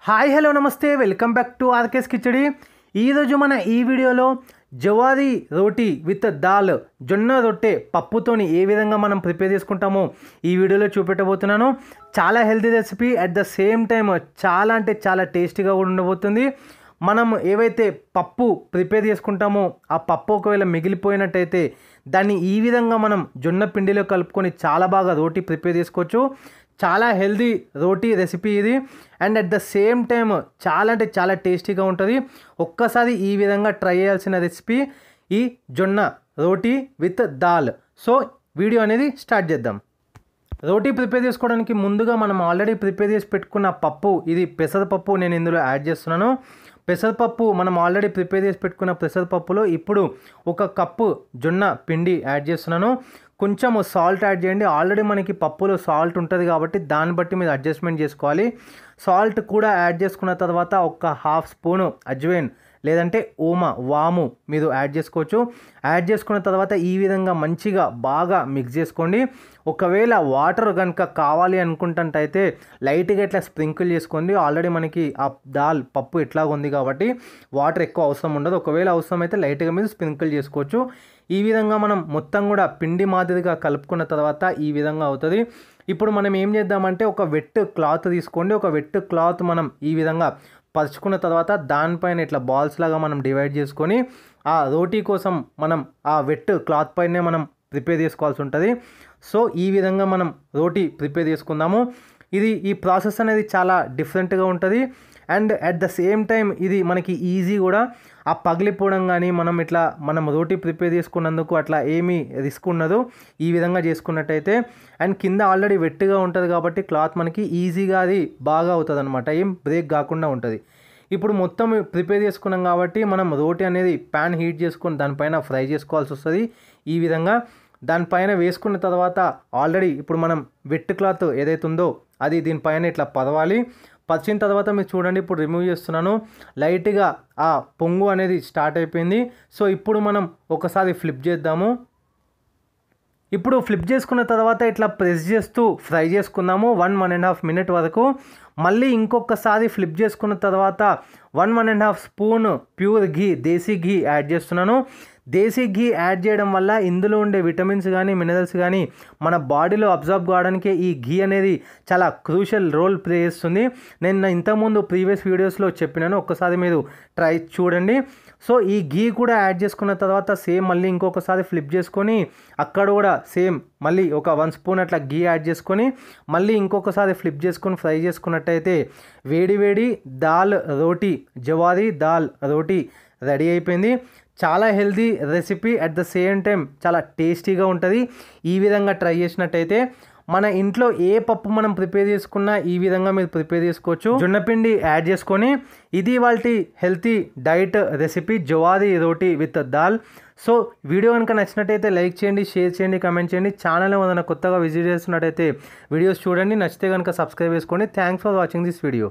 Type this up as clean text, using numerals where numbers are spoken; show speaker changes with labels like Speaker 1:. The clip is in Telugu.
Speaker 1: హాయ్ హలో నమస్తే welcome back to RK's khichdi. ఈరోజు మన ఈ వీడియోలో జవారీ రోటీ విత్ దాల్ జొన్న రొట్టె పప్పుతోని ఏ విధంగా మనం ప్రిపేర్ చేసుకుంటామో ఈ వీడియోలో చూపెట్టబోతున్నాను। చాలా healthy recipe, at the same time చాలా అంటే చాలా టేస్టీగా కూడా ఉండబోతుంది। మనం ఏవైతే పప్పు ప్రిపేర్ చేసుకుంటామో ఆ పప్పు ఒకవేళ మిగిలిపోయినట్టయితే దాన్ని ఈ విధంగా మనం జొన్న పిండిలో కలుపుకొని చాలా బాగా రోటీ ప్రిపేర్ చేసుకోవచ్చు। చాలా హెల్దీ రోటీ రెసిపీ ఇది, and at the same time చాలా అంటే చాలా టేస్టీగా ఉంటుంది। ఒక్కసారి ఈ విధంగా ట్రై చేయాల్సిన రెసిపీ ఈ జొన్న రోటీ విత్ దాల్। సో వీడియో అనేది స్టార్ట్ చేద్దాం। రోటీ ప్రిపేర్ చేసుకోవడానికి ముందుగా మనం ఆల్రెడీ ప్రిపేర్ చేసి పెట్టుకున్న పప్పు, ఇది పెసరపప్పు నేను ఇందులో యాడ్ చేస్తున్నాను। పెసరపప్పు మనం ఆల్రెడీ ప్రిపేర్ చేసి పెట్టుకున్న పెసరపప్పులో ఇప్పుడు 1 కప్పు జొన్న పిండి యాడ్ చేస్తున్నాను। కొంచెం సాల్ట్ యాడ్ చేయండి, ఆల్రెడీ మనకి పప్పులో సాల్ట్ ఉంటుంది కాబట్టి దాన్ని బట్టి మీరు అడ్జస్ట్మెంట్ చేసుకోవాలి। సాల్ట్ కూడా యాడ్ చేసుకున్న తర్వాత 1/2 స్పూను అజ్వైన్ లేదంటే వాము మీరు యాడ్ చేసుకోవచ్చు। యాడ్ చేసుకున్న తర్వాత ఈ విధంగా మంచిగా బాగా మిక్స్ చేసుకోండి। ఒకవేళ వాటర్ కనుక కావాలి అనుకుంటుంటైతే లైట్గా ఇట్లా స్ప్రింకిల్ చేసుకోండి। ఆల్రెడీ మనకి ఆ దాల్ పప్పు ఎట్లాగ ఉంది కాబట్టి వాటర్ ఎక్కువ అవసరం ఉండదు। ఒకవేళ అవసరం అయితే లైట్గా మీరు స్ప్రింకిల్ చేసుకోవచ్చు। ఈ విధంగా మనం మొత్తం కూడా పిండి మాదిరిగా కలుపుకున్న తర్వాత ఈ విధంగా అవుతుంది। ఇప్పుడు మనం ఏం చేద్దామంటే ఒక వెట్ క్లాత్ తీసుకోండి। ఒక వెట్ క్లాత్ మనం ఈ విధంగా పరుచుకున్న తర్వాత దానిపైన ఇట్లా బాల్స్ లాగా మనం డివైడ్ చేసుకొని ఆ రోటీ కోసం మనం ఆ వెట్ క్లాత్ పైనే మనం ప్రిపేర్ చేసుకోవాల్సి ఉంటుంది। సో ఈ విధంగా మనం రోటీ ప్రిపేర్ చేసుకుందాము। ఈ ప్రాసెస్ అనేది చాలా డిఫరెంట్గా ఉంటుంది, and at the same time ఇది మనకి ఈజీ కూడా। ఆ పగిలిపోవడం కానీ మనం రోటీ ప్రిపేర్ చేసుకున్నందుకు అట్లా ఏమీ రిస్క్ ఉండదు ఈ విధంగా చేసుకున్నట్టయితే। అండ్ కింద ఆల్రెడీ వెట్గా ఉంటుంది కాబట్టి క్లాత్ మనకి ఈజీగా అది బాగా అవుతుంది అనమాట, ఏం బ్రేక్ కాకుండా ఉంటుంది। ఇప్పుడు మొత్తం ప్రిపేర్ చేసుకున్నాం కాబట్టి మనం రోటీ అనేది ప్యాన్ హీట్ చేసుకొని దానిపైన ఫ్రై చేసుకోవాల్సి వస్తుంది। ఈ విధంగా దానిపైన వేసుకున్న తర్వాత ఆల్రెడీ ఇప్పుడు మనం వెట్ క్లాత్ ఏదైతే ఉందో అది దీనిపైన ఇట్లా పరవాలి। పరిచిన తర్వాత మీరు చూడండి, ఇప్పుడు రిమూవ్ చేస్తున్నాను, లైట్గా ఆ పొంగు అనేది స్టార్ట్ అయిపోయింది। సో ఇప్పుడు మనం ఒకసారి ఫ్లిప్ చేద్దాము। ఇప్పుడు ఫ్లిప్ చేసుకున్న తర్వాత ఇట్లా ప్రెస్ చేస్తూ ఫ్రై చేసుకుందాము 1-1.5 మినిట్ వరకు। మళ్ళీ ఇంకొకసారి ఫ్లిప్ చేసుకున్న తర్వాత 1-1.5 స్పూన్ ప్యూర్ ఘీ, దేశీ ఘీ యాడ్ చేస్తున్నాను। దేశీ ఘీ యాడ్ చేయడం వల్ల ఇందులో ఉండే విటమిన్స్ కానీ మినరల్స్ కానీ మన బాడీలో అబ్జర్వ్ కావడానికి ఈ ఘీ అనేది చాలా క్రూషియల్ రోల్ ప్లే చేస్తుంది। నేను ఇంతకుముందు ప్రీవియస్ వీడియోస్లో చెప్పినాను, ఒక్కసారి మీరు ట్రై చూడండి। సో ఈ ఘీ కూడా యాడ్ చేసుకున్న తర్వాత సేమ్ మళ్ళీ ఇంకొకసారి ఫ్లిప్ చేసుకొని అక్కడ కూడా సేమ్ మళ్ళీ ఒక 1 స్పూన్ అట్లా ఘీ యాడ్ చేసుకొని మళ్ళీ ఇంకొకసారి ఫ్లిప్ చేసుకొని ఫ్రై చేసుకున్నట్టయితే వేడి వేడి దాల్ రోటీ, జవారీ దాల్ రోటీ రెడీ అయిపోయింది। చాలా healthy recipe, at the same time చాలా టేస్టీగా ఉంటుంది। ఈ విధంగా ట్రై చేసినట్టయితే మన ఇంట్లో ఏ పప్పు మనం ప్రిపేర్ చేసుకున్నా ఈ విధంగా మీరు ప్రిపేర్ చేసుకోవచ్చు, జొన్నపిండి యాడ్ చేసుకొని। ఇది వాళ్ళ healthy diet recipe jowari roti with dal. So video కనుక నచ్చినట్టయితే లైక్ చేయండి, షేర్ చేయండి, కామెంట్ చేయండి। ఛానల్ ఏదైనా కొత్తగా విజిట్ చేస్తున్నట్టయితే వీడియోస్ చూడండి, నచ్చితే కనుక సబ్స్క్రైబ్ చేసుకోండి। Thanks for watching this video.